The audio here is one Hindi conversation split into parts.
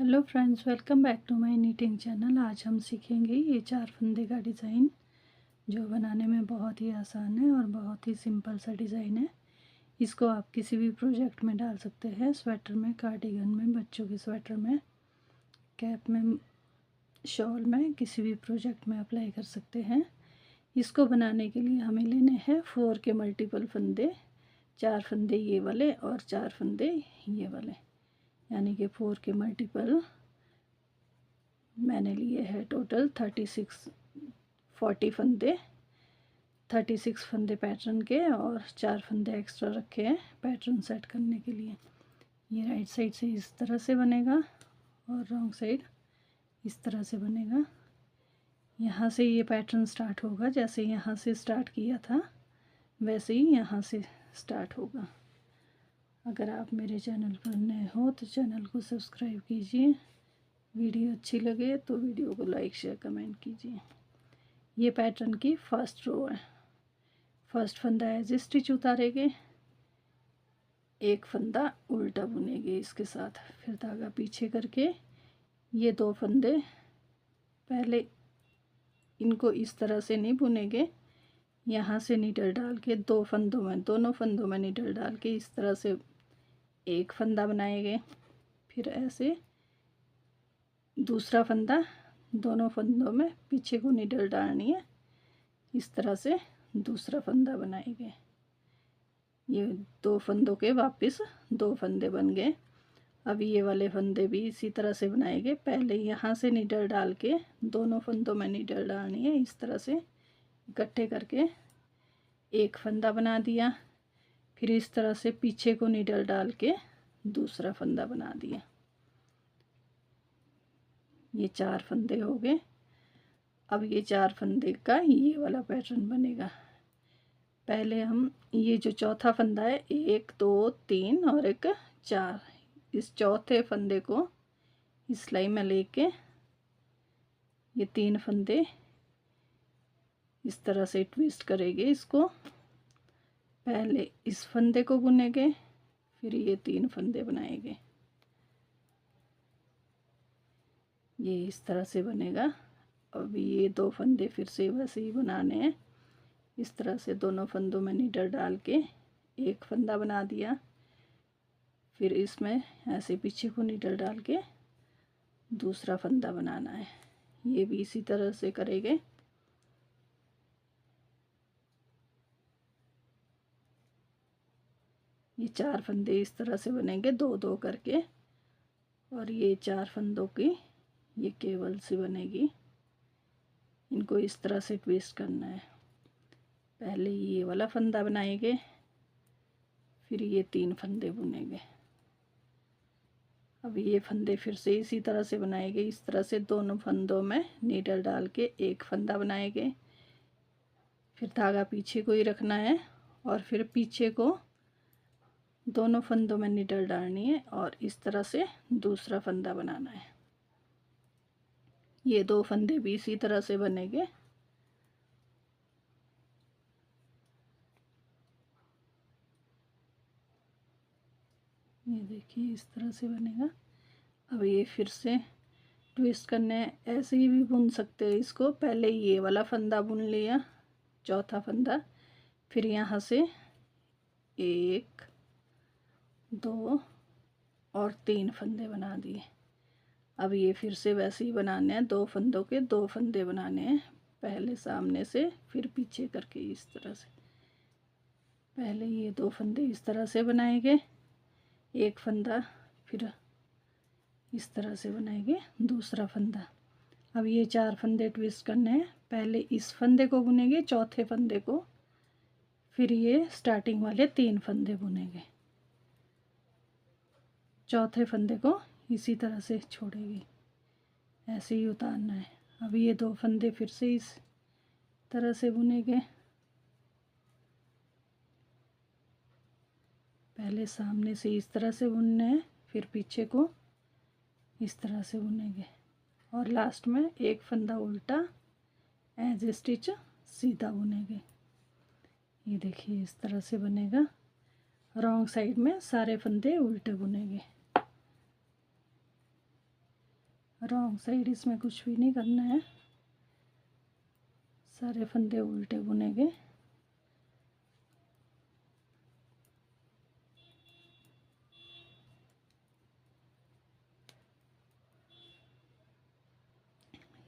Hello friends, welcome back to my knitting channel. आज हम सीखेंगे ये 4 फंदे का डिज़ाइन, जो बनाने में बहुत ही आसान है और बहुत ही सिंपल सा डिज़ाइन है। इसको आप किसी भी प्रोजेक्ट में डाल सकते हैं, स्वेटर में, कार्डिगन में, बच्चों के स्वेटर में, कैप में, शॉल में, किसी भी प्रोजेक्ट में अप्लाई कर सकते हैं। इसको बनाने के लिए हमें लेने हैं 4 के मल्टीपल फंदे, 4 फंदे ये वाले और 4 फंदे ये वाले, यानी कि 4 के मल्टीपल मैंने लिए हैं टोटल 40 फंदे, 36 फंदे पैटर्न के और 4 फंदे एक्स्ट्रा रखे हैं पैटर्न सेट करने के लिए। ये राइट साइड से इस तरह से बनेगा और रॉन्ग साइड इस तरह से बनेगा। यहाँ से ये पैटर्न स्टार्ट होगा, जैसे यहाँ से स्टार्ट किया था वैसे ही यहाँ से स्टार्ट होगा। अगर आप मेरे चैनल पर नए हो तो चैनल को सब्सक्राइब कीजिए, वीडियो अच्छी लगे तो वीडियो को लाइक शेयर कमेंट कीजिए। ये पैटर्न की फर्स्ट रो है। फर्स्ट फंदा एज स्टिच उतारेंगे, एक फंदा उल्टा बुनेंगे इसके साथ, फिर धागा पीछे करके ये 2 फंदे पहले इनको इस तरह से नहीं बुनेंगे, यहाँ से नीडल डाल के 2 फंदों में, दोनों फंदों में नीडल डाल के इस तरह से एक फंदा बनाएंगे, फिर ऐसे दूसरा फंदा, दोनों फंदों में पीछे को नीडल डालनी है, इस तरह से दूसरा फंदा बनाएंगे। ये 2 फंदों के वापस 2 फंदे बन गए। अब ये वाले फंदे भी इसी तरह से बनाएंगे। पहले यहाँ से नीडल डाल के दोनों फंदों में नीडल डालनी है, इस तरह से इकट्ठे करके एक फंदा बना दिया, फिर इस तरह से पीछे को नीडल डाल के दूसरा फंदा बना दिया। ये 4 फंदे हो गए। अब ये 4 फंदे का ये वाला पैटर्न बनेगा। पहले हम ये जो चौथा फंदा है, 1 2 3 और एक 4, इस चौथे फंदे को इस सिलाई में लेके ये 3 फंदे इस तरह से ट्विस्ट करेंगे। इसको पहले इस फंदे को बुनेंगे, फिर ये 3 फंदे बनाएंगे। ये इस तरह से बनेगा। अब ये 2 फंदे फिर से वैसे ही बनाने हैं, इस तरह से दोनों फंदों में नीडल डाल के एक फंदा बना दिया, फिर इसमें ऐसे पीछे को नीडल डाल के दूसरा फंदा बनाना है। ये भी इसी तरह से करेंगे। ये 4 फंदे इस तरह से बनेंगे, 2 2 करके, और ये 4 फंदों की ये केबल सी बनेगी। इनको इस तरह से ट्विस्ट करना है। पहले ये वाला फंदा बनाएंगे, फिर ये 3 फंदे बुनेंगे। अब ये फंदे फिर से इसी तरह से बनाएंगे, इस तरह से दोनों फंदों में नीडल डाल के एक फंदा बनाएंगे, फिर धागा पीछे को ही रखना है और फिर पीछे को दोनों फंदों में नीडल डालनी है और इस तरह से दूसरा फंदा बनाना है। ये 2 फंदे भी इसी तरह से बनेंगे। ये देखिए इस तरह से बनेगा। अब ये फिर से ट्विस्ट करने हैं, ऐसे ही भी बुन सकते हैं इसको। पहले ये वाला फंदा बुन लिया, चौथा फंदा, फिर यहाँ से 1 2 और 3 फंदे बना दिए। अब ये फिर से वैसे ही बनाने हैं, 2 फंदों के 2 फंदे बनाने हैं, पहले सामने से फिर पीछे करके इस तरह से। पहले ये 2 फंदे इस तरह से बनाएंगे, एक फंदा, फिर इस तरह से बनाएंगे दूसरा फंदा। अब ये 4 फंदे ट्विस्ट करने हैं। पहले इस फंदे को बुनेंगे, चौथे फंदे को, फिर ये स्टार्टिंग वाले 3 फंदे बुनेंगे, चौथे फंदे को इसी तरह से छोड़ेंगे, ऐसे ही उतारना है। अब ये 2 फंदे फिर से इस तरह से बुनेंगे। पहले सामने से इस तरह से बुनने हैं, फिर पीछे को इस तरह से बुनेंगे और लास्ट में एक फंदा उल्टा एज स्टिच सीधा बुनेंगे। ये देखिए इस तरह से बनेगा। रॉन्ग साइड में सारे फंदे उल्टे बुनेंगे। रॉन्ग साइड इसमें कुछ भी नहीं करना है, सारे फंदे उल्टे बुनेंगे।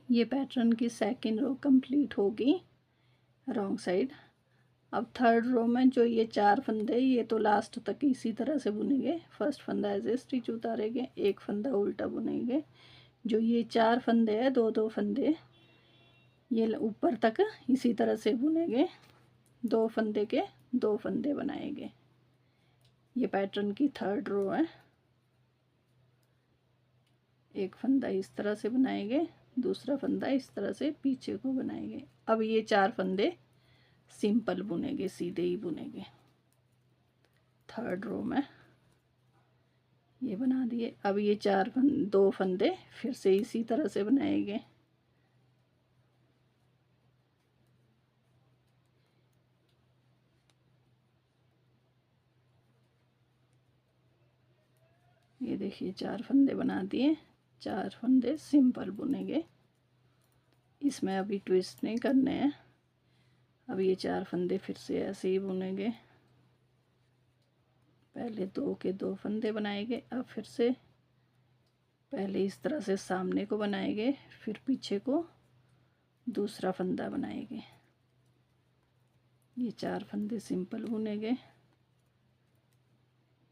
ये पैटर्न की सेकंड रो कंप्लीट होगी रॉन्ग साइड। अब थर्ड रो में जो ये 4 फंदे, ये तो लास्ट तक इसी तरह से बुनेंगे। फर्स्ट फंदा ऐसे स्टिच उतारेंगे, एक फंदा उल्टा बुनेंगे। जो ये 4 फंदे हैं, दो दो फंदे ये ऊपर तक इसी तरह से बुनेंगे। 2 फंदे के 2 फंदे बनाएंगे। ये पैटर्न की थर्ड रो है। एक फंदा इस तरह से बनाएंगे, दूसरा फंदा इस तरह से पीछे को बनाएंगे। अब ये 4 फंदे सिंपल बुनेंगे, सीधे ही बुनेंगे। थर्ड रो में ये बना दिए। अब ये 2 फंदे फिर से इसी तरह से बनाएंगे। ये देखिए 4 फंदे बना दिए, 4 फंदे सिंपल बुनेंगे। इसमें अभी ट्विस्ट नहीं करने हैं। अब ये 4 फंदे फिर से ऐसे ही बुनेंगे। पहले 2 के 2 फंदे बनाएंगे। अब फिर से पहले इस तरह से सामने को बनाएंगे, फिर पीछे को दूसरा फंदा बनाएंगे। ये 4 फंदे सिंपल बुनेंगे।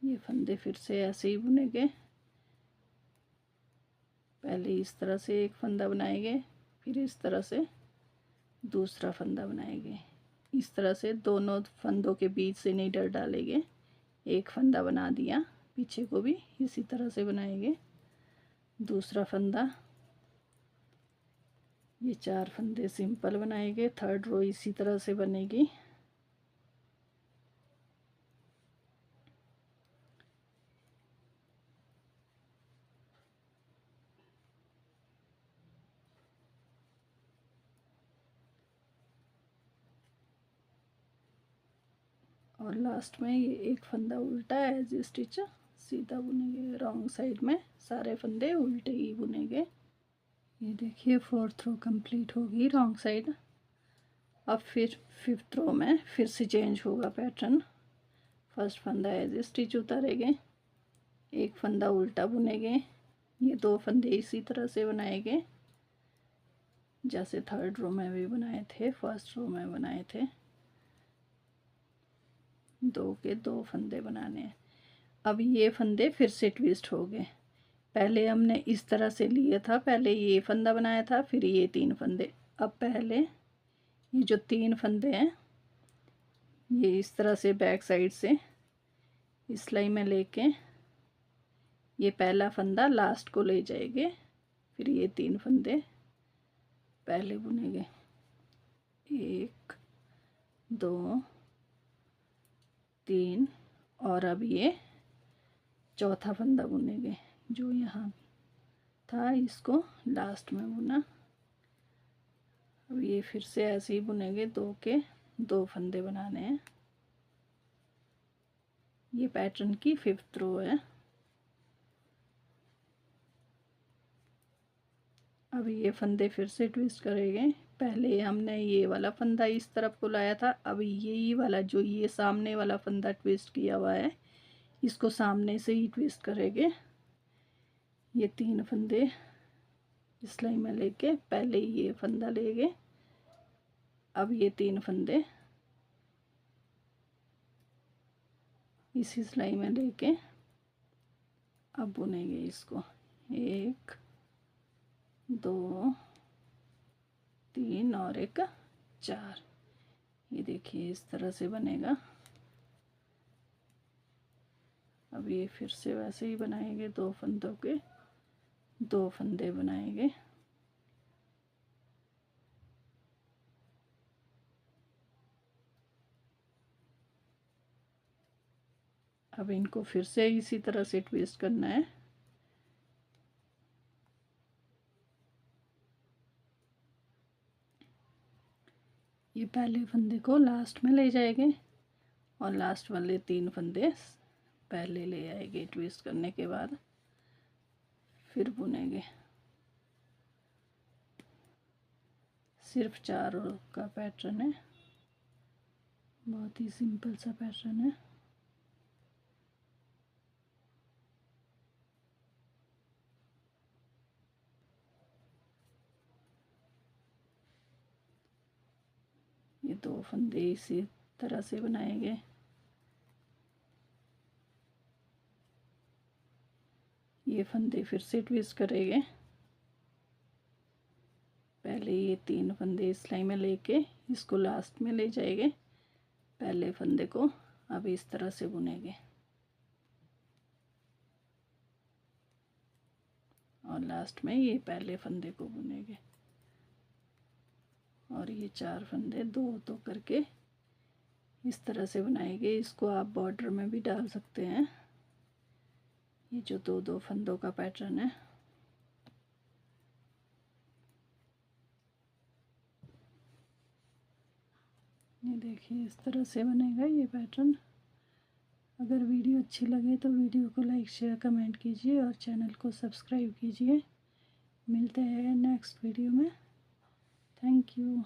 ये फंदे फिर से ऐसे ही बुनेंगे। पहले इस तरह से एक फंदा बनाएंगे, फिर इस तरह से दूसरा फंदा बनाएंगे। इस तरह से दोनों फंदों के बीच से नहीं डर डालेंगे। एक फंदा बना दिया, पीछे को भी इसी तरह से बनाएंगे। दूसरा फंदा, ये 4 फंदे सिंपल बनाएंगे। थर्ड रो इसी तरह से बनेगी। और लास्ट में ये एक फंदा उल्टा एज स्टिच सीधा बुनेंगे। रॉन्ग साइड में सारे फंदे उल्टे ही बुनेंगे। ये देखिए 4th रो कंप्लीट होगी रॉन्ग साइड। अब फिर 5th रो में फिर से चेंज होगा पैटर्न। फर्स्ट फंदा एज स्टिच उतारेंगे, एक फंदा उल्टा बुनेंगे। ये 2 फंदे इसी तरह से बनाएंगे जैसे थर्ड रो में भी बनाए थे, फर्स्ट रो में बनाए थे। 2 के 2 फंदे बनाने हैं। अब ये फंदे फिर से ट्विस्ट हो गए। पहले हमने इस तरह से लिया था, पहले ये फंदा बनाया था, फिर ये 3 फंदे। अब पहले ये जो 3 फंदे हैं, ये इस तरह से बैक साइड से इस सिलाई में लेके ये पहला फंदा लास्ट को ले जाएंगे। फिर ये 3 फंदे पहले बुनेंगे, 1 2 3। और अब ये चौथा फंदा बुनेंगे जो यहाँ था, इसको लास्ट में बुना। अब ये फिर से ऐसे ही बुनेंगे, 2 के 2 फंदे बनाने हैं। ये पैटर्न की 5th रो है। अब ये फंदे फिर से ट्विस्ट करेंगे। पहले हमने ये वाला फंदा इस तरफ को लाया था, अब यही वाला जो ये सामने वाला फंदा ट्विस्ट किया हुआ है, इसको सामने से ही ट्विस्ट करेंगे। ये 3 फंदे इस लाइन में लेके पहले ये फंदा लेंगे। अब ये 3 फंदे इसी सिलाई में लेके अब बुनेंगे इसको, 1 2 3 और एक 4। ये देखिए इस तरह से बनेगा। अब ये फिर से वैसे ही बनाएंगे, 2 फंदों के 2 फंदे बनाएंगे। अब इनको फिर से इसी तरह से ट्विस्ट करना है। ये पहले फंदे को लास्ट में ले जाएंगे और लास्ट वाले 3 फंदे पहले ले आएंगे। ट्विस्ट करने के बाद फिर बुनेंगे। सिर्फ 4 का पैटर्न है, बहुत ही सिंपल सा पैटर्न है। ये 2 फंदे इसी तरह से बनाएंगे। ये फंदे फिर से ट्विस्ट करेंगे। पहले ये 3 फंदे सिलाई में लेके इसको लास्ट में ले जाएंगे, पहले फंदे को अब इस तरह से बुनेंगे और लास्ट में ये पहले फंदे को बुनेंगे। और ये 4 फंदे 2 करके इस तरह से बनाएंगे। इसको आप बॉर्डर में भी डाल सकते हैं। ये जो 2 फंदों का पैटर्न है, ये देखिए इस तरह से बनेगा ये पैटर्न। अगर वीडियो अच्छी लगे तो वीडियो को लाइक शेयर कमेंट कीजिए और चैनल को सब्सक्राइब कीजिए। मिलते हैं नेक्स्ट वीडियो में। Thank you.